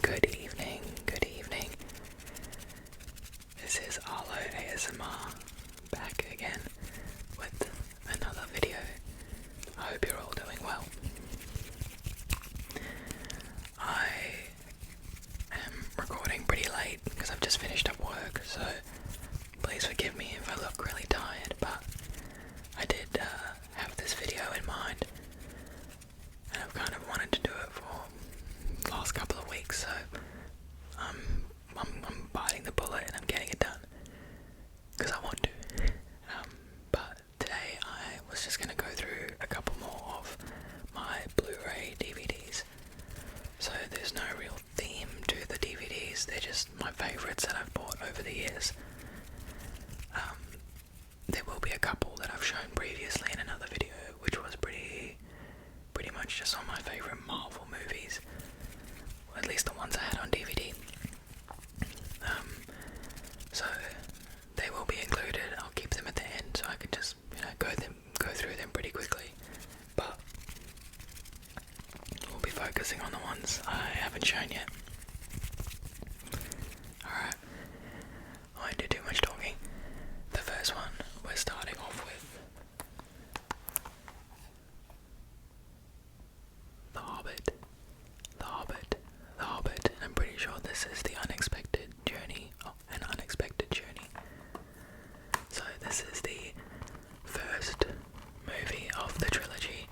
Good evening, good evening. This is Arlo ASMR back again with another video. I hope you're all doing well. I am recording pretty late because I've just finished up work, so please forgive me if I look really tired, but I did have this video in mind and I've kind of wanted to do it for the last couple of weeks, so I'm biting the bullet and I'm getting it done because I want to. But today I was just going to go through a couple more of my Blu-ray DVDs. So there's no real theme to the DVDs, they're just my favourites that I've bought over the years. There will be a couple that I've shown previously in another video, which was pretty much just on my favourite Marvel movies, or at least the ones I had on DVD. So they will be included. I'll keep them at the end so I can just go through them pretty quickly. But we'll be focusing on the ones I haven't shown yet. Alright, I won't do too much talking. The first one we're starting off with The Hobbit. The Hobbit. The Hobbit. And I'm pretty sure this is the unexpected journey. An unexpected journey. So this is the first movie of the trilogy.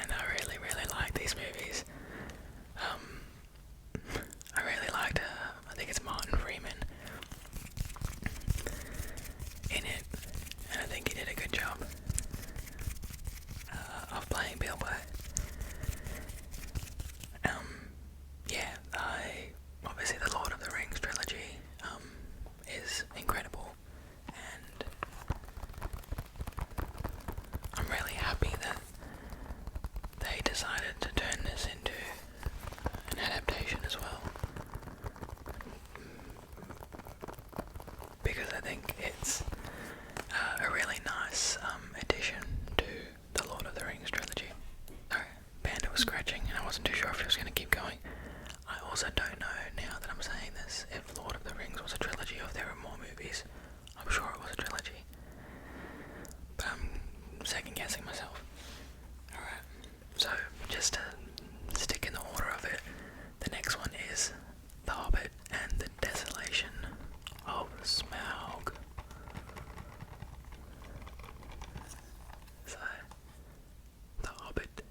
And I really like these movies. I really liked, I think it's Martin Freeman in it, and I think he did a good job of playing Bilbo. Yeah, obviously the Lord of the Rings trilogy is incredible, and I'm really happy that they decided to turn this into an adaptation as well, because I think it's a really nice addition to the Lord of the Rings trilogy. Sorry, Panda was scratching and I wasn't too sure if he was going to keep going. I also don't know, now that I'm saying this, if Lord of the Rings was a trilogy or if there were more movies. I'm sure it was a trilogy, but I'm second guessing myself. Alright, so just to stick in the order of it, the next one is The Hobbit and the Desolation of Smaug. So, The Hobbit,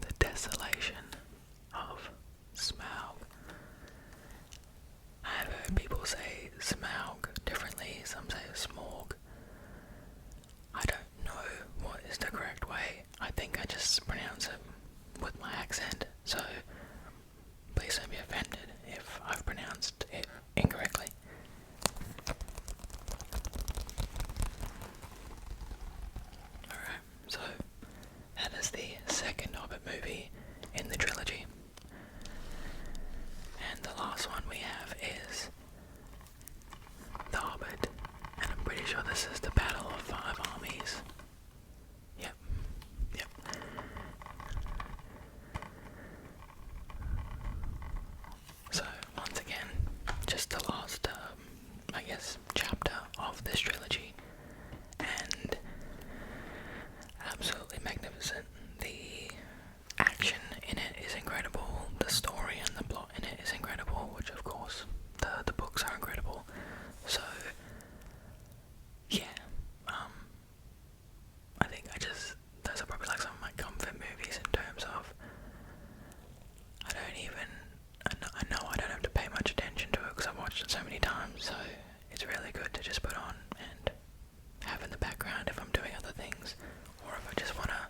the Desolation of Smaug. I have heard people say Smaug differently, some say Smorg. I don't know what is the correct way. I think I just pronounce it with my accent, so please don't be offended if I've pronounced it incorrectly. Alright, so that is the second Hobbit movie in the trilogy. And the last one we have is The Hobbit, and I'm pretty sure this is the Battle of Five Armies. Yep. So, once again, just the last, I guess, chapter of this trilogy, and absolutely magnificent. The action in it is incredible, the story and the plot in it is incredible, which of course, the books are incredible. So, yeah, I think those are probably like some of my comfort movies in terms of, I know I don't have to pay much attention to it because I've watched it so many times, so it's really good to just put on and have in the background if I'm doing other things, or if I just want to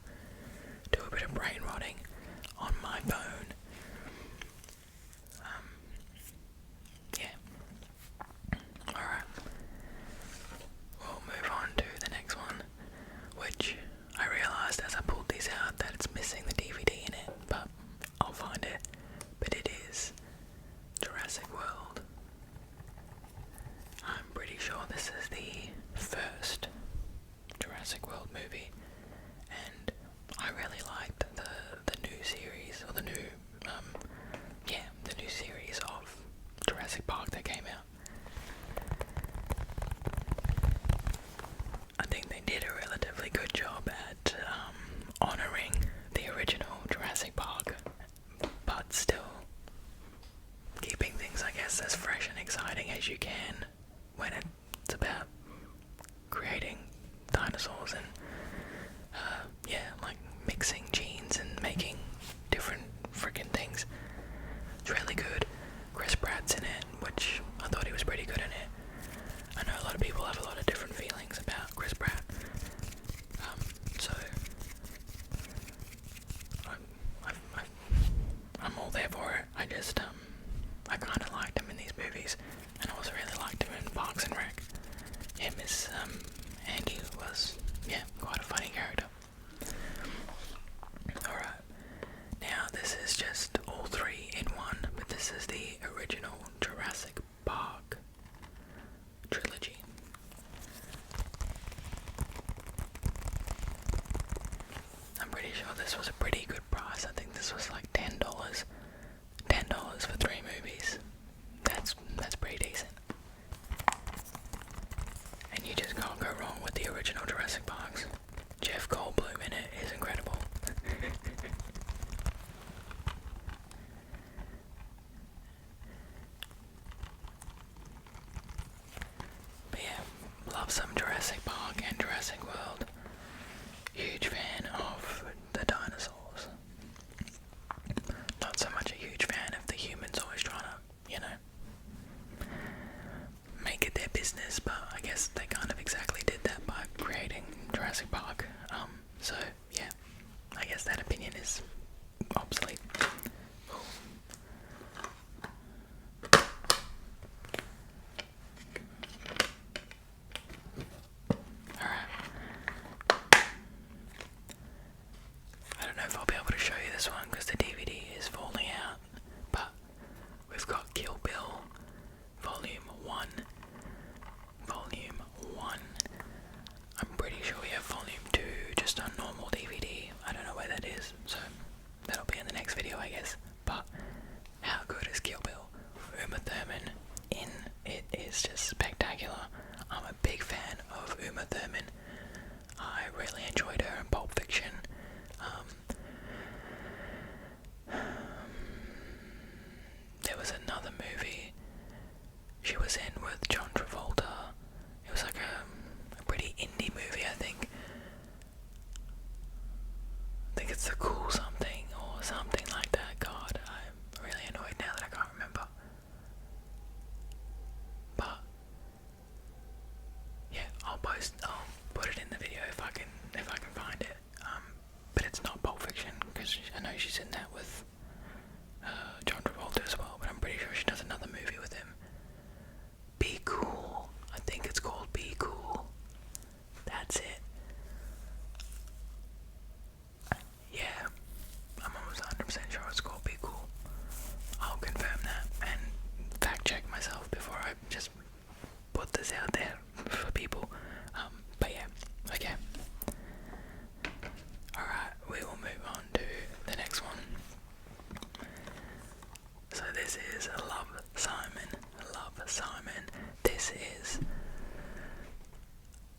I think they did a relatively good job at honouring the original Jurassic Park, but still keeping things, I guess, as fresh and exciting as you can when it's about creating dinosaurs and yeah, like mixing genes and making different freaking things. It's really good. Chris Pratt's in it, which I thought he was pretty good in it. I know a lot of people have a lot of different feelings about Chris Pratt, so I'm all there for it. I just I kind of liked him in these movies, and I also really liked him in Parks and Rec. Him as Andy was, yeah, quite a funny character. Alright, now this is just all three in one, but this is the original Jurassic Park trilogy. I'm pretty sure this was a pretty good price. I think this was like $10. $10 for 3 movies. That's pretty decent. And you just can't go wrong with the original Jurassic Parks. Jeff Goldblum in it is incredible. But yeah, love some Jurassic Park and Jurassic World. Huge fan of the dinosaurs. Not so much a huge fan of the humans always trying to, you know, make it their business, but I guess they kind of exactly did that by creating Jurassic Park. So yeah, I guess that opinion is obsolete. Alright. I don't know if I'll be able to show you this one because the DVD is falling out, but we've got Kill Bill Volume 1. Volume 1. I'm pretty sure we have Volume 2 just on normal DVD. I don't know where that is, so that'll be in the next video, I guess. But how good is Kill Bill? Uma Thurman in it is just spectacular. I'm a big fan of Uma Thurman. I really enjoyed her in Pulp Fiction. There was another movie she was in with John Travolta. It was like a pretty indie movie, I think. I think it's The Cool Something or something like that. God, I'm really annoyed now that I can't remember. But yeah, I'll put it in the video if I can find it. But it's not Pulp Fiction because I know she's in that with John Travolta as well. But I'm pretty sure she does another movie with him. Be Cool. I think it's called Be Cool. That's it. Yeah, I'm almost 100% sure it's called Be Cool. I'll confirm that and fact check myself before I just put this out there for people. But yeah, okay. Alright, we will move on to the next one. So this is Love, Simon. Love, Simon. This is,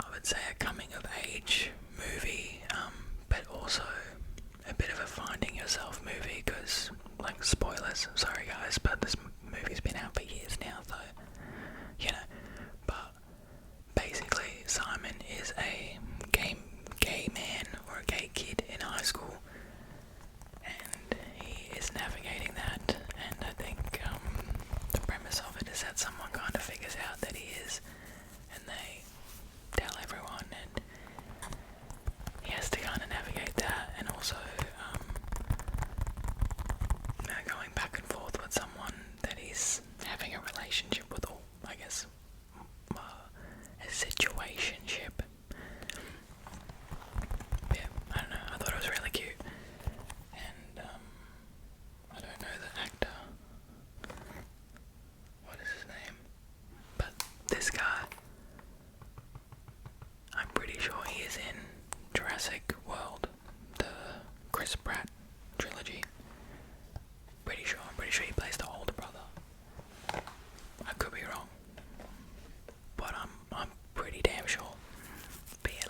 I would say, a coming of age movie, but also a bit of a finding yourself movie because, like, spoilers, sorry guys, but this movie's been out for years now, so, you know, but basically Simon is a gay man or a gay kid in high school, and he is navigating that, and I think the premise of it is that someone kind of figures out that he is, and they tell everyone, and he has to kind of navigate that, and also going back and forth with someone that he's having a relationship with, or I guess a situationship. Yeah, I don't know, I thought it was really cute, and I don't know the actor, what is his name, but this guy, I'm pretty sure he is in Jurassic World, the Chris Pratt trilogy. I'm pretty sure he plays the older brother. I could be wrong, but I'm pretty damn sure. But yeah,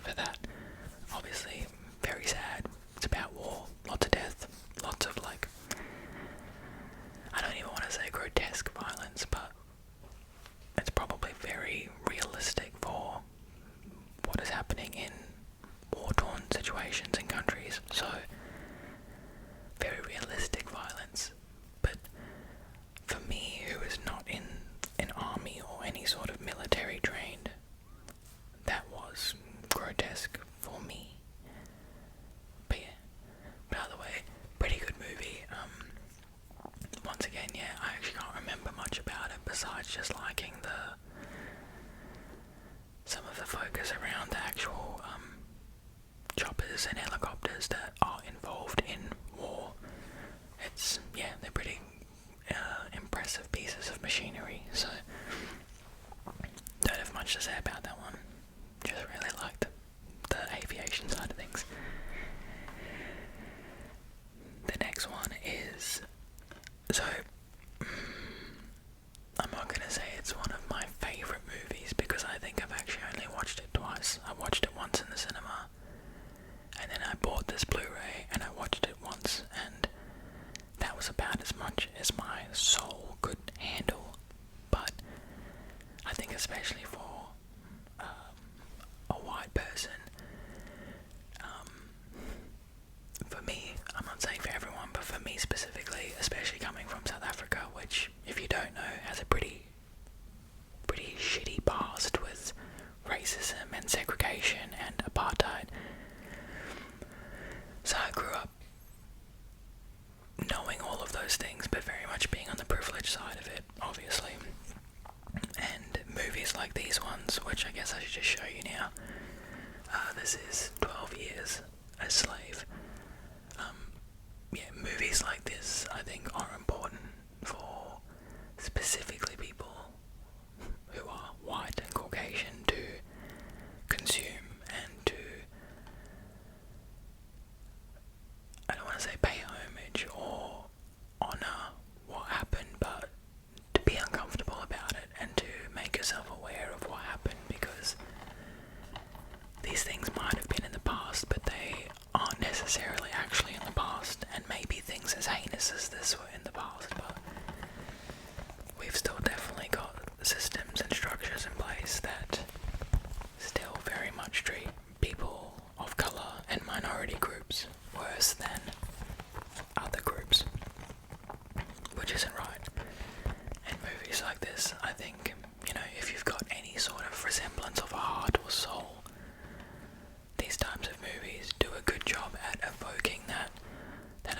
for that. Obviously, very sad. It's about war, lots of death, lots of like, I don't even want to say grotesque violence, but it's probably very realistic for what is happening in war-torn situations in countries. So, very realistic violence. But for me, who is not in an army or any sort of military trained, that was grotesque for me. But yeah, by the way, pretty good movie. Once again, yeah, I actually can't remember much about it besides just liking some of the focus around the actual choppers and helicopters that are involved in war. It's, yeah, they're pretty impressive pieces of machinery, so don't have much to say about that one. Just really liked the aviation side of things. The next one is, so I'm not going to say it's one of my favourite movies because I think I've actually only watched it twice. I watched it once in the cinema, and then I bought this Blu-ray and I watched it once, and that was about as much as my soul could handle. But I think especially for a white person, for me, I'm not saying for everyone, but for me specifically, especially coming from South Africa, which, if you don't know, has a pretty shitty past with racism and segregation and apartheid. So I grew up knowing all of those things, but very much being on the privileged side of it, obviously. And movies like these ones, which I guess I should just show you now. This is 12 Years a Slave. Yeah, movies like this, I think, are important for specifically people who are white and Caucasian to consume and to, I don't want to say pay homage or honour what happened, but to be uncomfortable about it and to make yourself aware of what happened, because these things might have been in the past, but they aren't necessarily actually in the past, and maybe things as heinous as this were in the past, but we've still definitely got systems and structures in place that still very much treat people of colour and minority groups worse than other groups, which isn't right. And movies like this, I think, you know, if you've got any sort of resemblance of a heart or soul, these types of movies do a good job at evoking that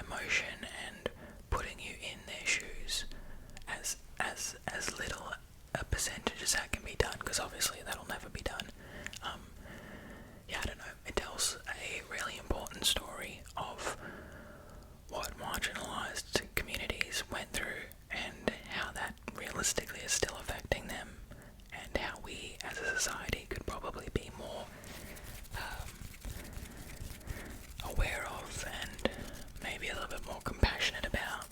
emotion and putting you in their shoes as little a percentage as that can be done, because obviously that'll never be done. Yeah, I don't know, it tells a really important story of what marginalised communities went through and how that realistically is still affecting them, and how we as a society could probably be more aware of and maybe a little bit more compassionate about.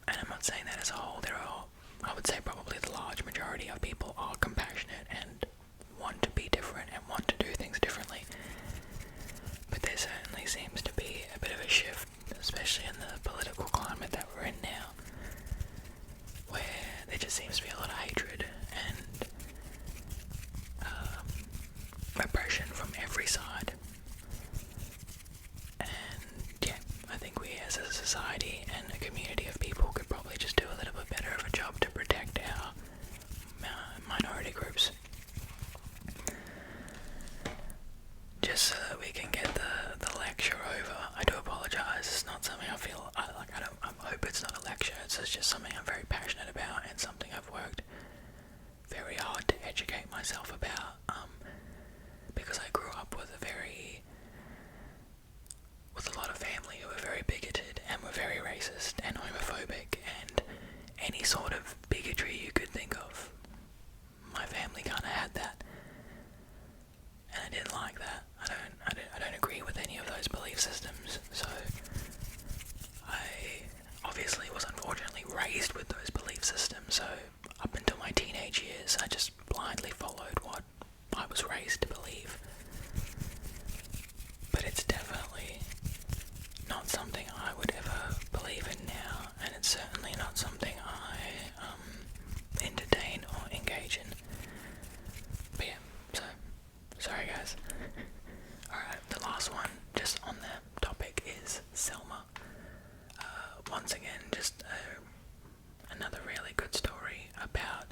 And I'm not saying that as a whole. There are, I would say probably the large majority of people are compassionate and want to be different and want to do things differently. But there certainly seems to be a bit of a shift, especially in the political climate that we're in now, where there just seems to be a lot of hatred and repression from every side. And yeah, I think we as a society and a community of people could probably just do a little bit better of a job to protect our minority groups, just so that we can get the lecture over. I do apologise, it's not something I feel, I hope it's not a lecture, it's just something I'm very passionate about and something I've worked very hard to educate myself about, because I grew up with a lot of family who were very bigoted and were very racist and homophobic and any sort of bigotry you could think of. My family kind of had that, and I didn't like that. I don't agree with any of those belief systems. So I obviously was unfortunately raised with those belief systems. So up until my teenage years, I just blindly followed what I was raised to believe. guys. Alright, the last one, just on the topic, is Selma. Once again, just another really good story about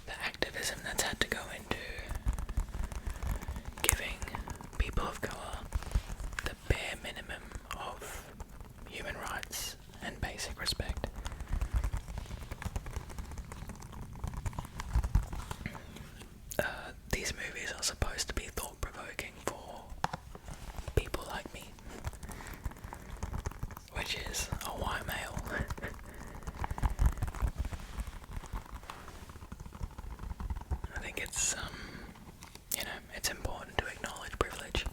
the activism that's had to go into giving people of colour the bare minimum of human rights and basic respect. These movies are supposed to be thought-provoking for people like me, which is a white male. I think it's, it's important to acknowledge privilege.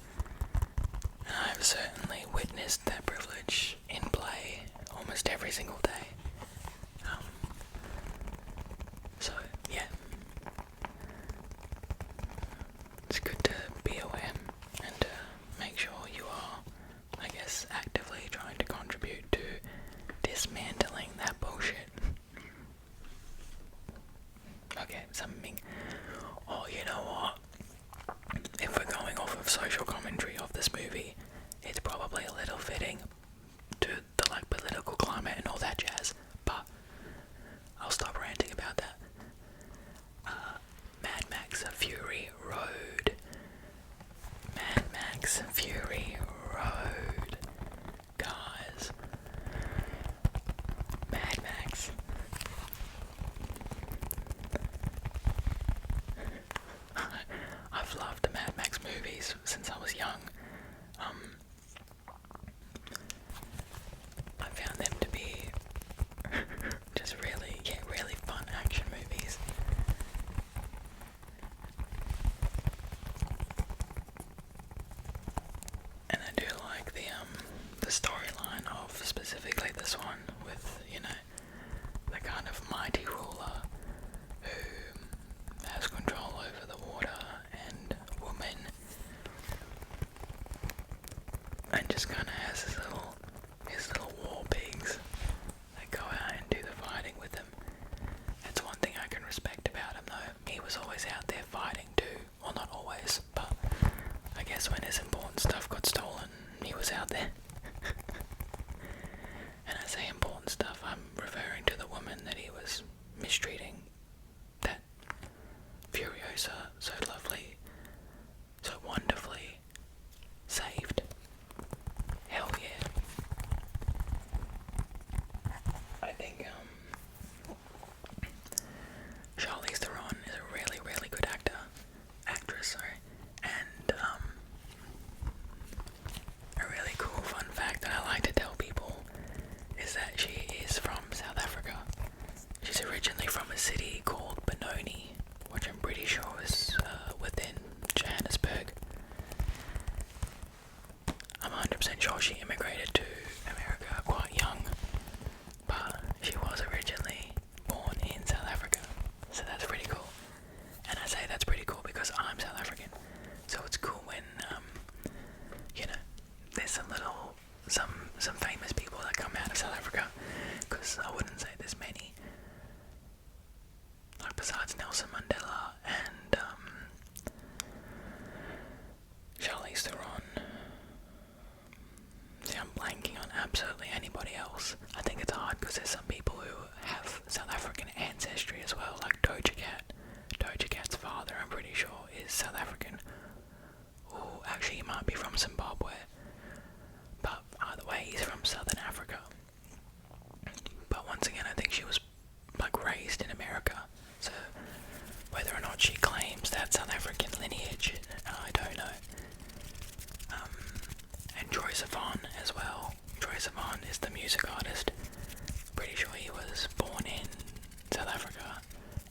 And I've certainly witnessed that privilege in play almost every single day. So, yeah. It's good to be aware and to make sure you are, I guess, actively trying to contribute to dismantling that bullshit. Okay, something. Oh, you know what? If we're going off of social commentary of this movie, it's probably a little fitting to the political climate and all that jazz, but I'll stop ranting about that. Mad Max Fury Road. Mad Max Fury Road. Guys. Mad Max. I've loved the Mad Max movies since I was young. I found them to be just really fun action movies. And I do like the storyline of specifically this one with, the kind of mighty ruler who has control over the water and woman, and just kind of has his little war pigs that go out and do the fighting with him. That's one thing I can respect about him, though. He was always out there fighting too. Well, not always, but I guess when his important stuff got stolen, he was out there. And I say important stuff, I'm referring to the woman that he was mistreating, that Furiosa so lovely, so wonderfully saved. Hell yeah. I think Charlize Theron is a really good actress, and a really cool fun fact that I like to tell people is that she is from South Africa. She's originally from a city called Benoni, which I'm pretty sure is within Johannesburg. I'm 100% sure she immigrated to America quite young, but she was originally born in South Africa, so that's pretty cool. And I say that's pretty cool because I'm South African, so it's cool when, there's some famous people that come out of South Africa, because I wouldn't say there's many, like besides Nelson Mandela and Charlize Theron. See, I'm blanking on absolutely anybody else. I think it's hard because there's some people who have South African ancestry as well, like Doja Cat. Doja Cat's father, I'm pretty sure, is South African. Oh, actually, he might be from Zimbabwe. But either way, he's from Southern Africa. But once again, I think she was raised in America. So whether or not she claims that South African lineage, I don't know. And Troye Sivan as well. Troye Sivan is the music artist. Pretty sure he was born in South Africa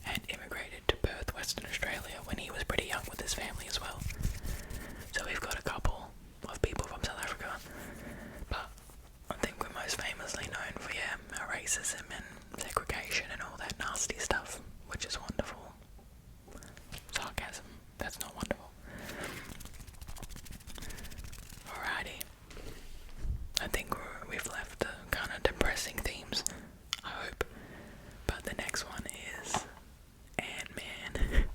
and immigrated to Perth, Western Australia when he was pretty young with his family as well. So we've got a couple of people from South Africa, but I think we're most famously known for our racism and segregation and all that nasty stuff, which is wonderful. Sarcasm, that's not wonderful. Alrighty, I think we've left the kind of depressing themes, I hope, but the next one is Ant-Man.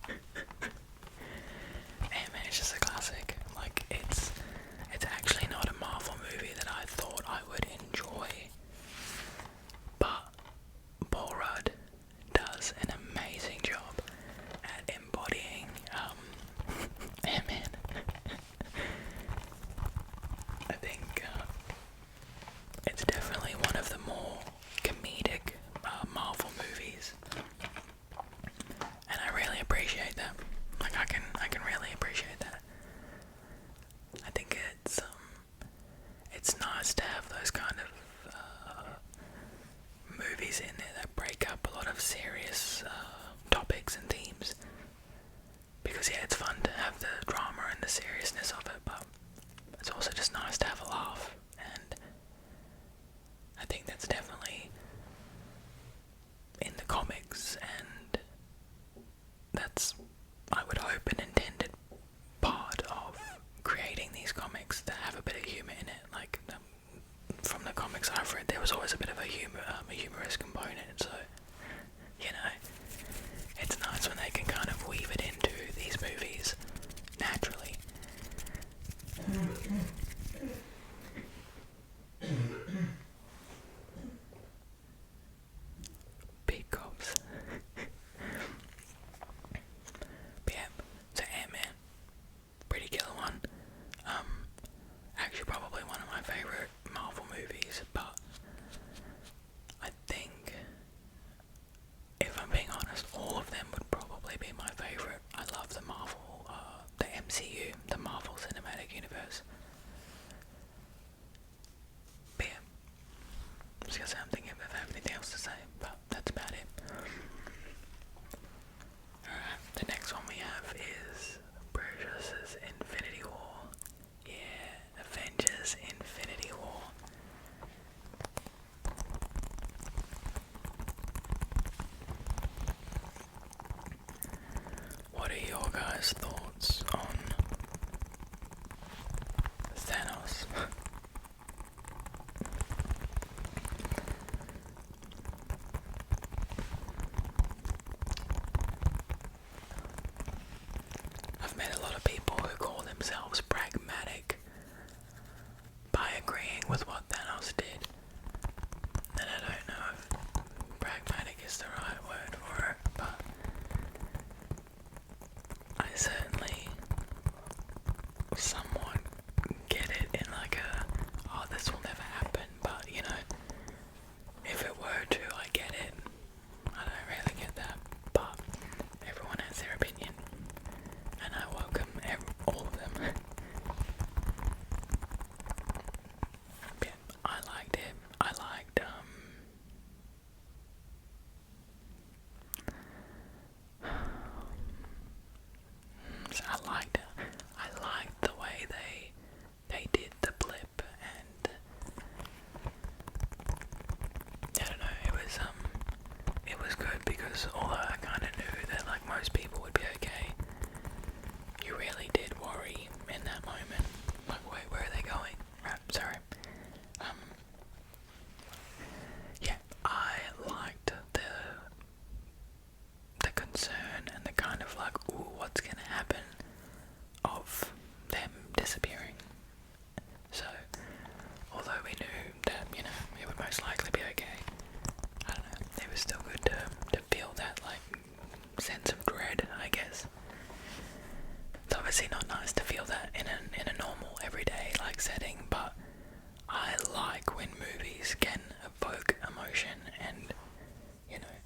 I can really appreciate that. I think it's nice to have those kind of movies in there that break up a lot of serious topics and themes. Because yeah, it's fun to have the drama and the seriousness of it, but it's also just nice to have a laugh, and I think that's definitely in the comics, and that's, I would hope, an intended part of creating these comics that have a bit of humour in it. Like, from the comics I've read, there was always a bit of a humorous component, so, you know, it's nice when they can kind of weave it into these movies naturally. Big cops. But yeah, so Ant-Man, pretty killer one. Actually probably one of my favourite Marvel movies, but I think, if I'm being honest, all of them would probably be my favourite. I love the Marvel, the MCU, the Marvel Cinematic Universe. But yeah, just gonna say I'm thinking if I have anything else to say, but that's about it. Alright, the next one we have is Precious's Infinity War. Yeah, Avengers Infinity War. What are your guys' thoughts on Thanos? I've met a lot of people who call themselves pragmatic by agreeing with what Thanos did, and I don't know if pragmatic is the right word for it, but I certainly somewhat get it in like a, oh, this will never happen, but you know, if it were to, I get it. I don't really get that, but everyone has their opinion, and I welcome all of them. Yeah, I liked it. I liked, so I liked the way they did the blip, and I don't know, it was good, because although I kind of knew that like most people would be okay, you really did worry in that moment, like, wait, where are they going? Right, sorry. Yeah, I liked the concern and the kind of like, ooh, what's gonna happen of them disappearing. So, although we knew that, you know, it would most likely be okay, I don't know, it was still good to feel that, like, sense of dread, I guess. It's obviously not nice to feel that in a normal, everyday, like, setting, but I like when movies can evoke emotion and, you know,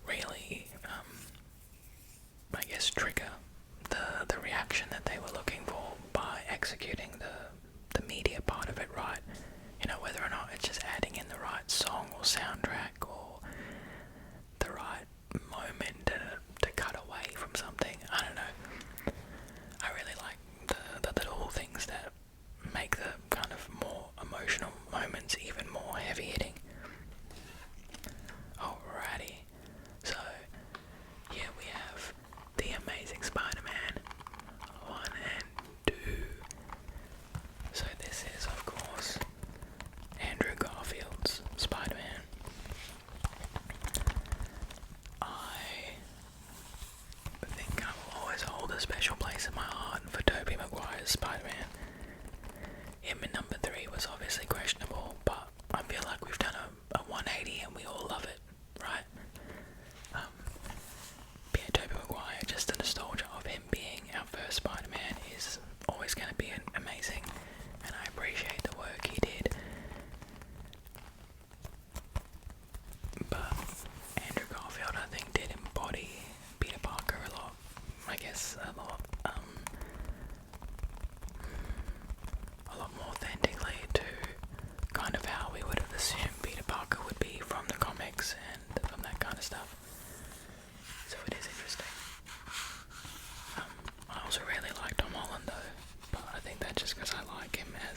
really, I guess, trigger the reaction that they were looking for by executing the media part of it right. You know, whether or not it's just adding in the right song or soundtrack or the right moment to cut away from something. I don't know. I really like the little things that make the kind of more emotional moments even more heavy hitting. Alrighty, so yeah, we have The Amazing Spider-Man 1 and 2. So this is, of course, Andrew Garfield's Spider-Man.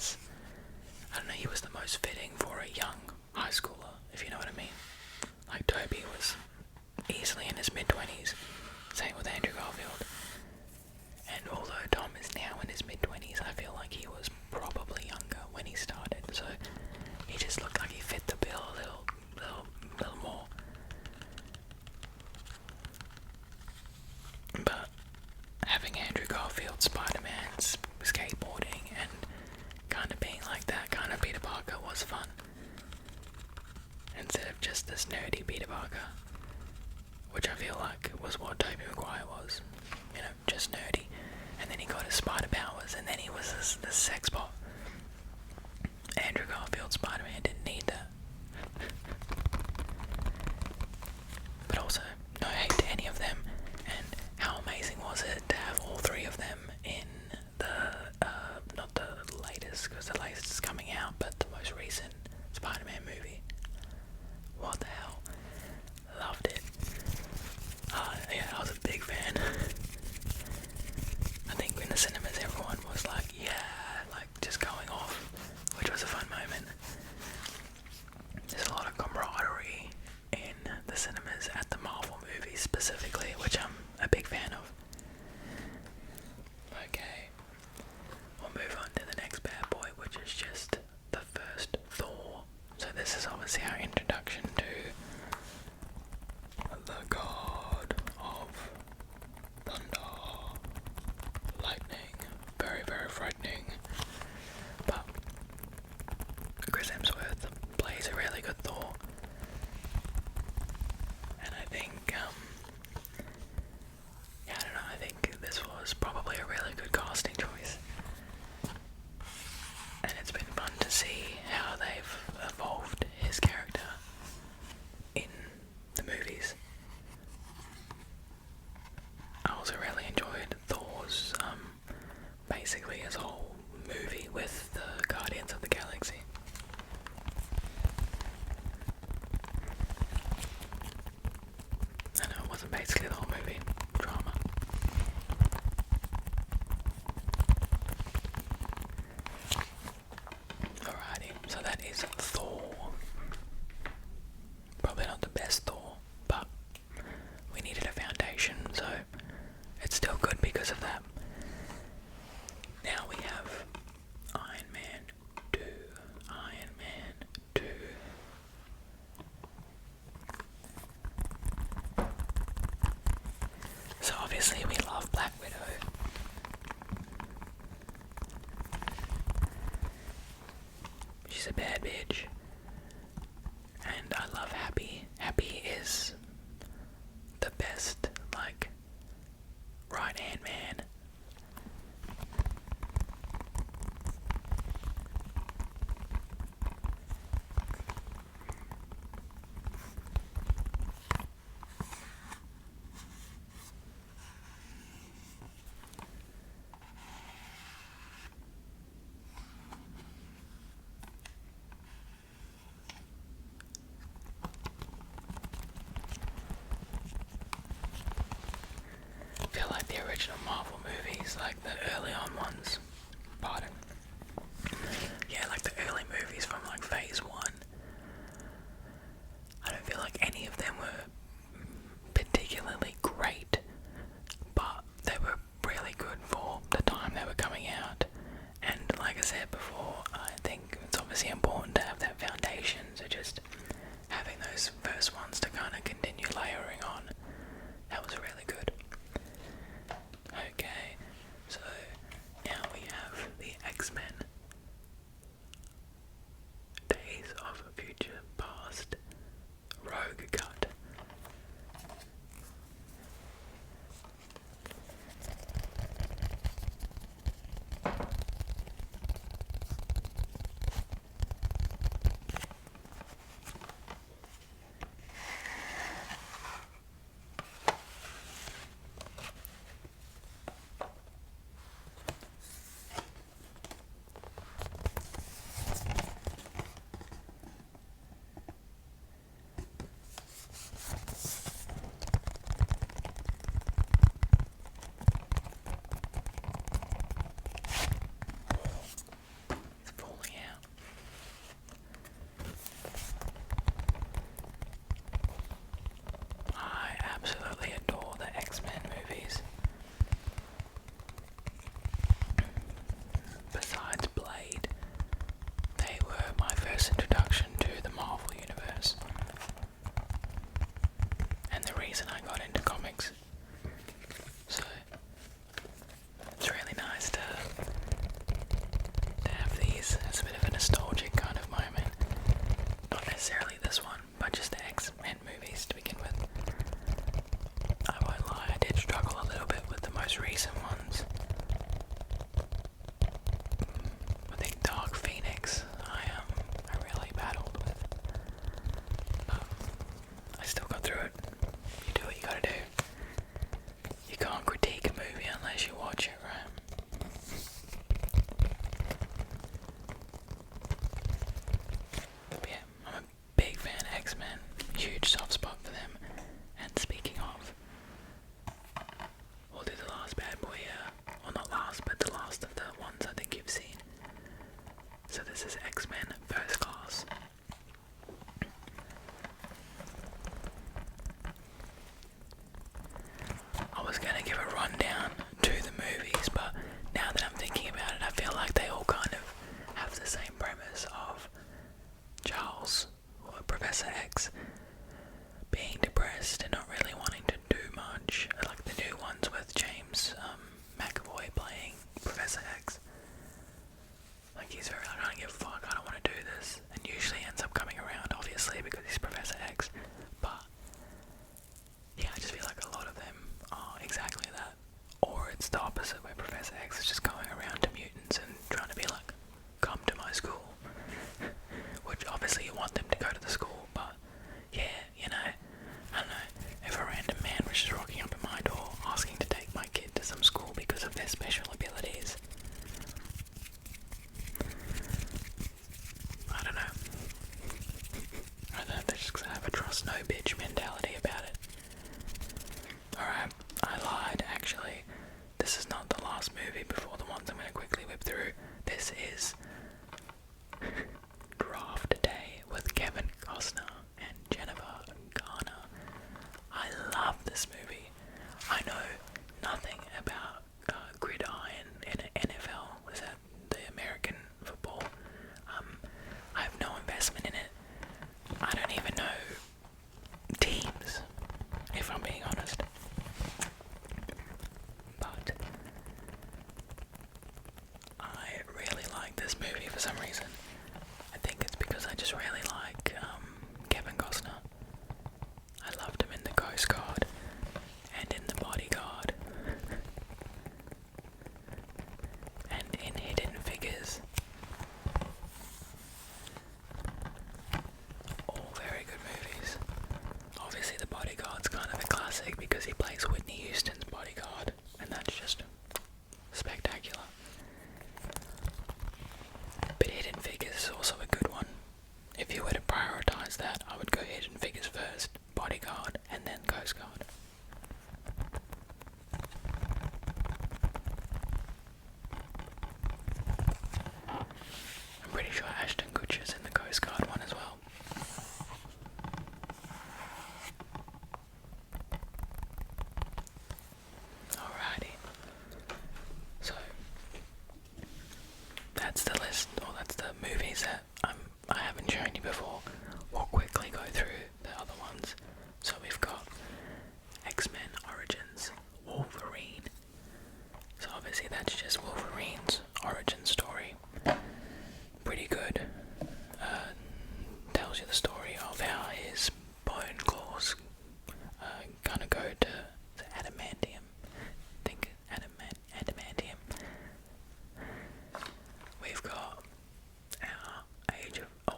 was, I don't know, he was the most fitting for a young high schooler, if you know what I mean. Like, Toby was easily in his mid-20s, same with Andrew Garfield. And although Tom is now in his mid-20s, I feel like he was probably younger when he started, so he just looked like he fit the bill a little more. But having Andrew Garfield Spider-Man skateboarding and kind of being like that kind of Peter Parker was fun. Instead of just this nerdy Peter Parker, which I feel like was what Tobey Maguire was. You know, just nerdy. And then he got his spider powers, and then he was this sex bot. Andrew Garfield Spider-Man didn't need that. But also, no hate to any of them. And how amazing was it to have all three of them in the, not the latest, because the latest is coming out, but the most recent Spider-Man movie. What the hell? Loved it. Yeah, I was a big fan. I think in the cinemas everyone was like, yeah, like just going off, which was a fun moment. There's a lot of camaraderie in the cinemas at the Marvel movies specifically, which I'm a big fan of. Okay, we'll move on to the next bad boy, which is just the first Thor. So this is obviously our introduction to the god of thunder, lightning, very, very frightening. But Chris Hemsworth plays a really good Thor. And I think, yeah, I don't know, I think this was probably a really good casting choice. And it's been fun to see how they've evolved his character in the movies. I also really enjoyed Thor's, basically his whole movie with the Guardians of the Galaxy. I know it wasn't basically the whole movie, drama. Alrighty, so that is Thor. Probably not the best Thor, but we needed a foundation, so it's still good because of that. Now we have Iron Man 2. Iron Man 2. So obviously we love Black Widow. She's a bad bitch. And I love Happy. Happy is the best, like, right-hand man. this movie for some reason. I think it's because I just really like Kevin Costner. I loved him in The Coast Guard and in The Bodyguard and in Hidden Figures. All very good movies. Obviously The Bodyguard's kind of a classic because he plays Whitney Houston's bodyguard, and that's just spectacular. But Hidden Figures is also a good one. If you were to prioritise that, I would go Hidden Figures first, Bodyguard, and then Coast Guard. I'm pretty sure Ashton Kutcher's in the Coast Guard one as well. Alrighty. So, that's the list, or that's the movies that I haven't shown you before. We'll quickly go through the other ones. So we've got X-Men Origins Wolverine. So obviously that's just Wolverine's origin story. Pretty good. Tells you the story of how his bone claws kind of go to adamantium. Think adamantium. We've got our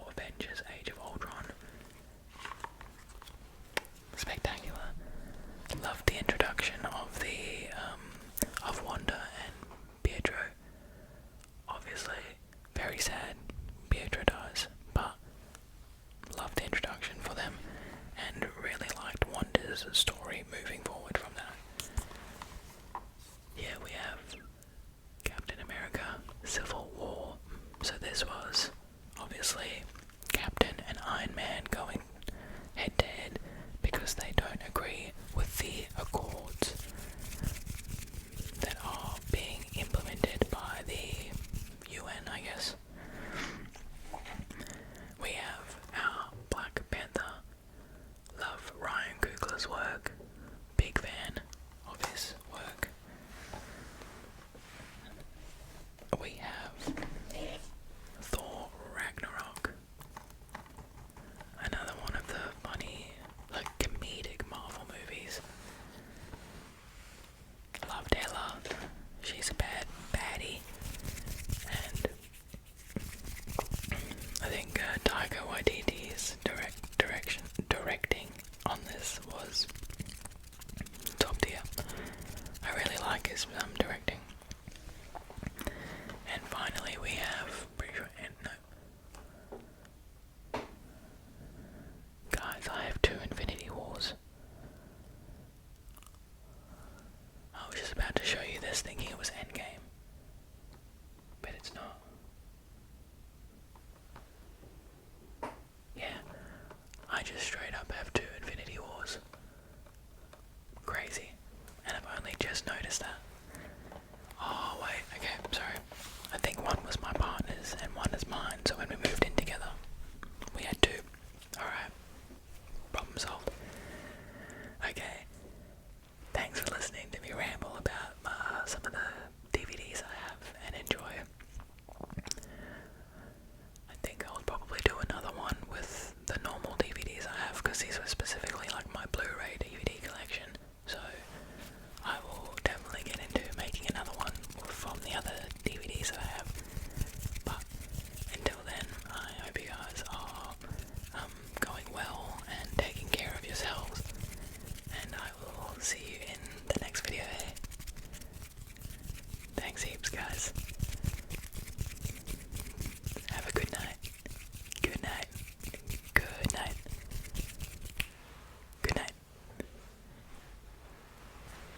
Avengers Age of Ultron. Spectacular. Loved the introduction of of Wanda and Pietro. Obviously, very sad Pietro dies, but loved the introduction for them and really liked Wanda's story moving forward from that. Here we have Captain America Civil War. So this was obviously Captain and Iron Man going head to head because they don't agree with the accords that are being implemented by the UN, I guess. We have our Black Panther. Love Ryan Coogler's work. Big fan of his work. We have